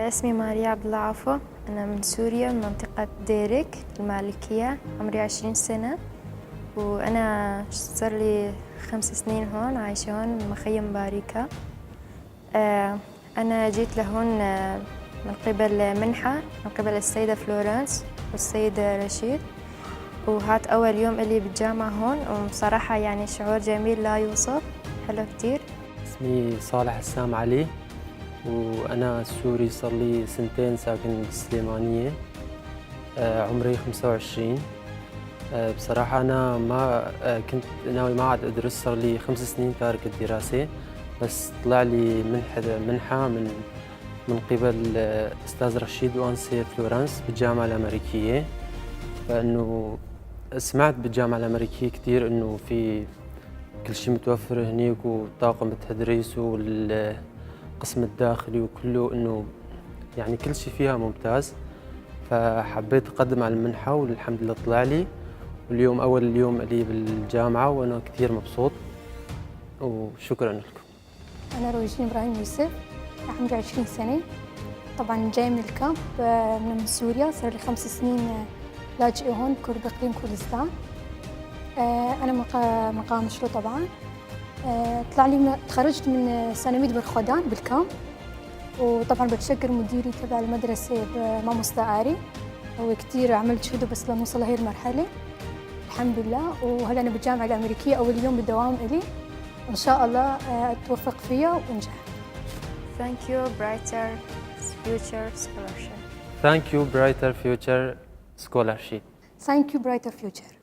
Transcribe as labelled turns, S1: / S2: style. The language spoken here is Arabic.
S1: اسمي ماريا عبد الله عفو. أنا من سوريا من منطقة ديرك المالكية. عمري 20 سنة وأنا صار لي 5 سنين هون عايشة هون بمخيم باريكا. أنا جيت لهون من قبل منحة من قبل السيدة فلورنس والسيد رشيد، وهات أول يوم إلي بالجامعة هون، وبصراحة يعني شعور جميل لا يوصف، حلو كتير.
S2: اسمي صالح السام علي وأنا سوري، صار لي 2 سنين ساكن بالسليمانية. عمري 25. بصراحة أنا ما كنت ناوي ما عاد أدرس، صار لي 5 سنين تارك الدراسة، بس طلع لي منحة من قبل أستاذ رشيد وأنسة فلورنس بالجامعة الأمريكية. فإنه سمعت بالجامعة الأمريكية كتير إنه في كل شيء متوفر هنيك، وطاقم التدريس والقسم الداخلي وكله، إنه يعني كل شيء فيها ممتاز. فحبيت أقدم على المنحة والحمد لله طلع لي، واليوم أول يوم لي بالجامعة وأنا كثير مبسوط، وشكرا لكم.
S3: أنا روجين إبراهيم يوسف، عمري 20 سنة. طبعا جاي من الكامب من سوريا، صار لي 5 سنين لاجئة هون بإقليم كردستان. أنا مقام مشروع طبعا. تخرجت من سنويد برخودان بالكامب، وطبعا بتشكر مديري تبع المدرسة بمامو صدقاري، هو كتير عملت جهده بس لنوصل لهي المرحلة الحمد لله. وهلا أنا بالجامعة الأمريكية أول يوم بالدوام إلي، إن شاء الله أتوفق فيها وأنجح.
S1: Thank you Brighter Future Scholarship.
S2: Thank you Brighter Future Scholarship.
S3: Thank you Brighter Future.